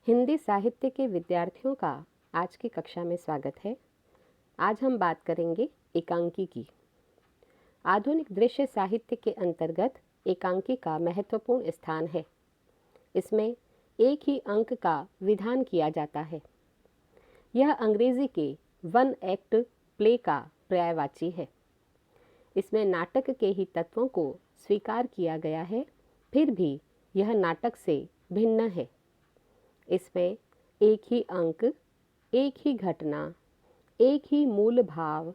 हिंदी साहित्य के विद्यार्थियों का आज की कक्षा में स्वागत है। आज हम बात करेंगे एकांकी की। आधुनिक दृश्य साहित्य के अंतर्गत एकांकी का महत्वपूर्ण स्थान है। इसमें एक ही अंक का विधान किया जाता है। यह अंग्रेजी के वन एक्ट प्ले का पर्यायवाची है। इसमें नाटक के ही तत्वों को स्वीकार किया गया है, फिर भी यह नाटक से भिन्न है। इसमें एक ही अंक, एक ही घटना, एक ही मूल भाव,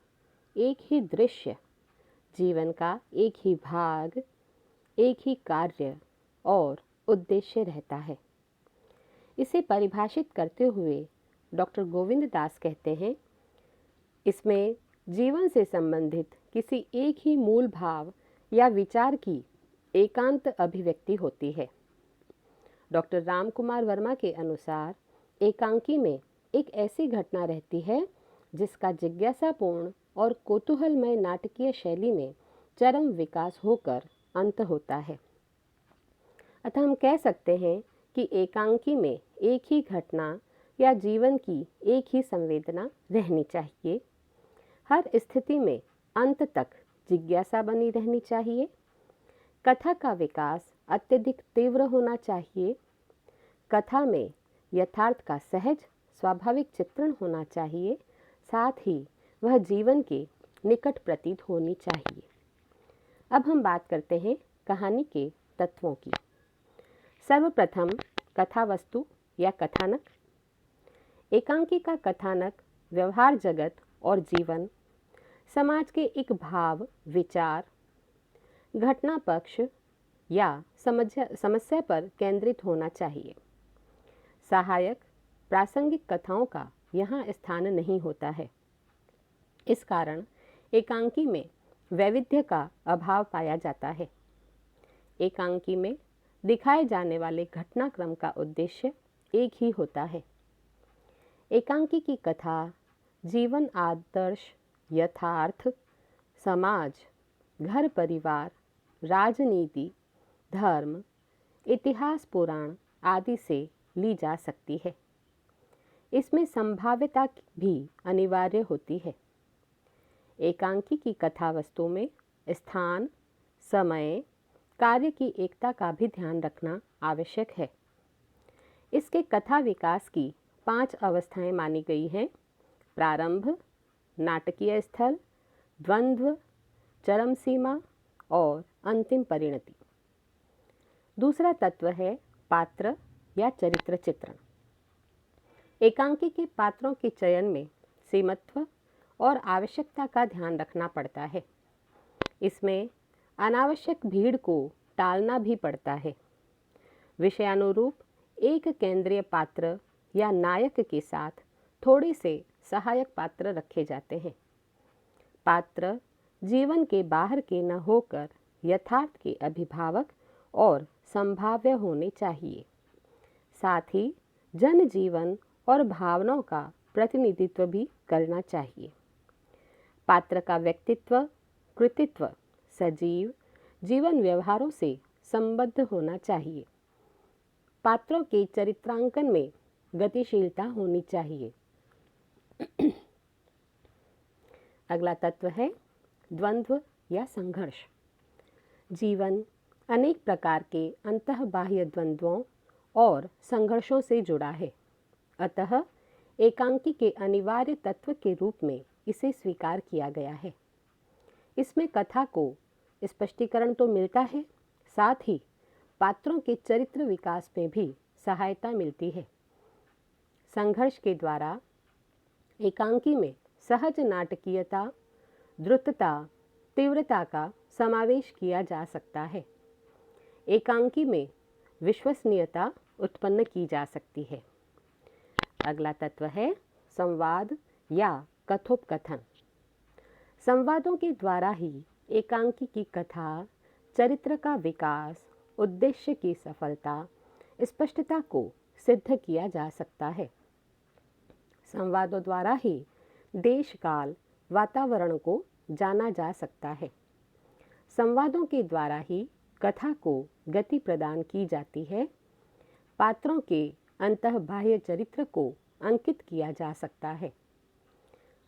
एक ही दृश्य, जीवन का एक ही भाग, एक ही कार्य और उद्देश्य रहता है। इसे परिभाषित करते हुए डॉक्टर गोविंद दास कहते हैं, इसमें जीवन से संबंधित किसी एक ही मूल भाव या विचार की एकांत अभिव्यक्ति होती है। डॉक्टर रामकुमार वर्मा के अनुसार एकांकी में एक ऐसी घटना रहती है जिसका जिज्ञासापूर्ण और कौतूहलमय नाटकीय शैली में चरम विकास होकर अंत होता है। अतः हम कह सकते हैं कि एकांकी में एक ही घटना या जीवन की एक ही संवेदना रहनी चाहिए। हर स्थिति में अंत तक जिज्ञासा बनी रहनी चाहिए। कथा का विकास अत्यधिक तीव्र होना चाहिए। कथा में यथार्थ का सहज स्वाभाविक चित्रण होना चाहिए, साथ ही वह जीवन के निकट प्रतीत होनी चाहिए। अब हम बात करते हैं कहानी के तत्वों की। सर्वप्रथम कथा वस्तु या कथानक। एकांकी का कथानक व्यवहार जगत और जीवन, समाज के एक भाव, विचार, घटना पक्ष या समस्या पर केंद्रित होना चाहिए। सहायक प्रासंगिक कथाओं का यहाँ स्थान नहीं होता है। इस कारण एकांकी में वैविध्य का अभाव पाया जाता है। एकांकी में दिखाए जाने वाले घटनाक्रम का उद्देश्य एक ही होता है। एकांकी की कथा जीवन आदर्श, यथार्थ, समाज, घर परिवार, राजनीति, धर्म, इतिहास, पुराण आदि से ली जा सकती है। इसमें संभाव्यता भी अनिवार्य होती है। एकांकी की कथा वस्तु में स्थान, समय, कार्य की एकता का भी ध्यान रखना आवश्यक है। इसके कथा विकास की 5 अवस्थाएं मानी गई हैं: प्रारंभ, नाटकीय स्थल, द्वंद्व, चरम सीमा और अंतिम परिणति। दूसरा तत्व है पात्र या चरित्र चित्रण। एकांकी के पात्रों के चयन में सीमत्व और आवश्यकता का ध्यान रखना पड़ता है। इसमें अनावश्यक भीड़ को टालना भी पड़ता है। विषयानुरूप एक केंद्रीय पात्र या नायक के साथ थोड़े से सहायक पात्र रखे जाते हैं। पात्र जीवन के बाहर के न होकर यथार्थ के अभिभावक और संभाव्य होने चाहिए। साथ ही जन जीवन और भावनाओं का प्रतिनिधित्व भी करना चाहिए। पात्र का व्यक्तित्व, कृतित्व सजीव जीवन व्यवहारों से संबद्ध होना चाहिए। पात्रों के चरित्रांकन में गतिशीलता होनी चाहिए। अगला तत्व है द्वंद्व या संघर्ष। जीवन अनेक प्रकार के अंतः बाह्य द्वंद्वों और संघर्षों से जुड़ा है। अतः एकांकी के अनिवार्य तत्व के रूप में इसे स्वीकार किया गया है। इसमें कथा को स्पष्टीकरण तो मिलता है, साथ ही पात्रों के चरित्र विकास में भी सहायता मिलती है। संघर्ष के द्वारा एकांकी में सहज नाटकीयता, द्रुतता, तीव्रता का समावेश किया जा सकता है। एकांकी में विश्वसनीयता उत्पन्न की जा सकती है। अगला तत्व है संवाद या कथोपकथन। संवादों के द्वारा ही एकांकी की कथा, चरित्र का विकास, उद्देश्य की सफलता, स्पष्टता को सिद्ध किया जा सकता है। संवादों द्वारा ही देश काल वातावरण को जाना जा सकता है। संवादों के द्वारा ही कथा को गति प्रदान की जाती है। पात्रों के अंतः बाह्य चरित्र को अंकित किया जा सकता है।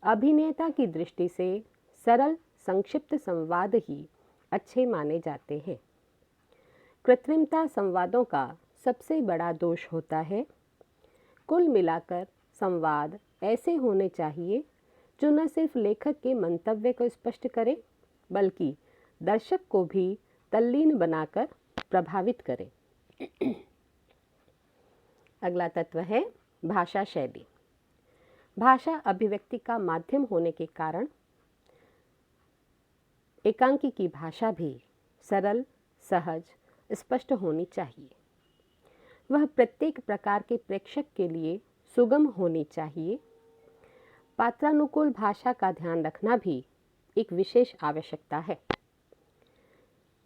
अभिनेता की दृष्टि से सरल संक्षिप्त संवाद ही अच्छे माने जाते हैं। कृत्रिमता संवादों का सबसे बड़ा दोष होता है। कुल मिलाकर संवाद ऐसे होने चाहिए जो न सिर्फ लेखक के मंतव्य को स्पष्ट करे बल्कि दर्शक को भी तल्लीन बनाकर प्रभावित करे। अगला तत्व है भाषा शैली। भाषा अभिव्यक्ति का माध्यम होने के कारण एकांकी की भाषा भी सरल, सहज, स्पष्ट होनी चाहिए। वह प्रत्येक प्रकार के प्रेक्षक के लिए सुगम होनी चाहिए। पात्रानुकूल भाषा का ध्यान रखना भी एक विशेष आवश्यकता है।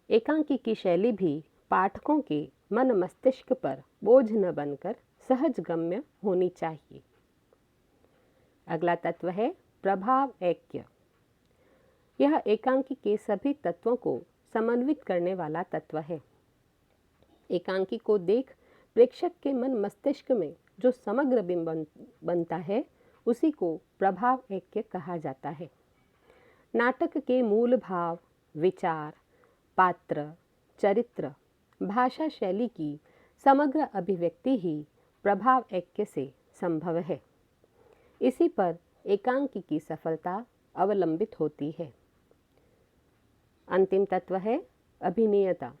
एकांकी की शैली भी पाठकों के मन मस्तिष्क पर बोझ न बनकर सहज गम्य होनी चाहिए। अगला तत्व है प्रभाव ऐक्य। यह एकांकी के सभी तत्वों को समन्वित करने वाला तत्व है। एकांकी को देख प्रेक्षक के मन मस्तिष्क में जो समग्र बिंब बनता है उसी को प्रभाव ऐक्य कहा जाता है। नाटक के मूल भाव, विचार, पात्र, चरित्र, भाषा शैली की समग्र अभिव्यक्ति ही प्रभाव ऐक्य से संभव है। इसी पर एकांकी की सफलता अवलंबित होती है। अंतिम तत्व है अभिनेयता।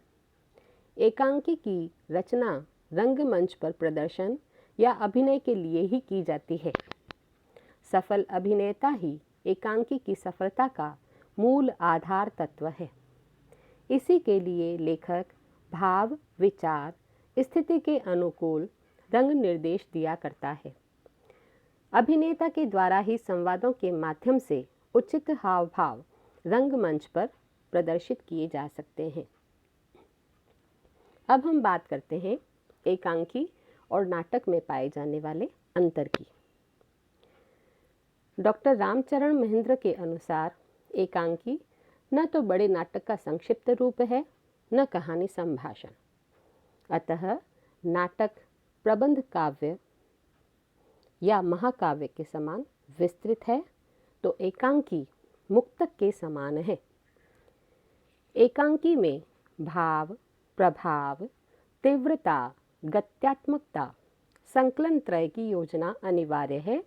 एकांकी की रचना रंगमंच पर प्रदर्शन या अभिनय के लिए ही की जाती है। सफल अभिनेता ही एकांकी की सफलता का मूल आधार तत्व है। इसी के लिए लेखक भाव, विचार, स्थिति के अनुकूल रंग निर्देश दिया करता है। अभिनेता के द्वारा ही संवादों के माध्यम से उचित हाव भाव रंगमंच पर प्रदर्शित किए जा सकते हैं। अब हम बात करते हैं एकांकी और नाटक में पाए जाने वाले अंतर की। डॉक्टर रामचरण महेंद्र के अनुसार एकांकी न तो बड़े नाटक का संक्षिप्त रूप है, न कहानी संभाषण। अतः नाटक प्रबंध काव्य या महाकाव्य के समान विस्तृत है, तो एकांकी मुक्तक के समान है। एकांकी में भाव, प्रभाव, तीव्रता, गत्यात्मकता, संकलन त्रय की योजना अनिवार्य है,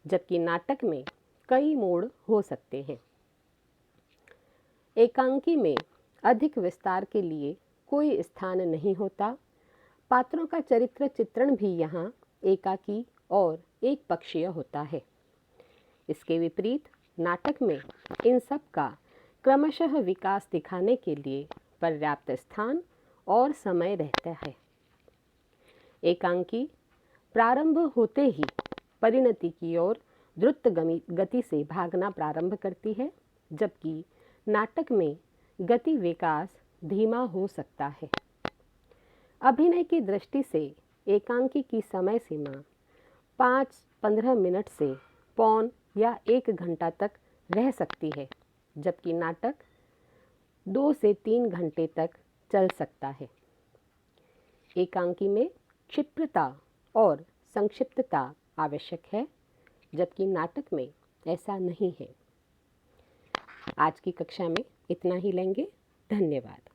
जबकि नाटक में कई मोड़ हो सकते हैं। एकांकी में अधिक विस्तार के लिए कोई स्थान नहीं होता। पात्रों का चरित्र चित्रण भी यहाँ एकाकी और एक पक्षीय होता है। इसके विपरीत नाटक में इन सब का क्रमशः विकास दिखाने के लिए पर्याप्त स्थान और समय रहता है। एकांकी प्रारंभ होते ही परिणति की ओर द्रुत गति से भागना प्रारंभ करती है, जबकि नाटक में गति विकास धीमा हो सकता है। अभिनय की दृष्टि से एकांकी की समय सीमा 5-15 मिनट से पौन या 1 घंटा तक रह सकती है, जबकि नाटक 2 से 3 घंटे तक चल सकता है। एकांकी में क्षिप्रता और संक्षिप्तता आवश्यक है, जबकि नाटक में ऐसा नहीं है। आज की कक्षा में इतना ही लेंगे। धन्यवाद।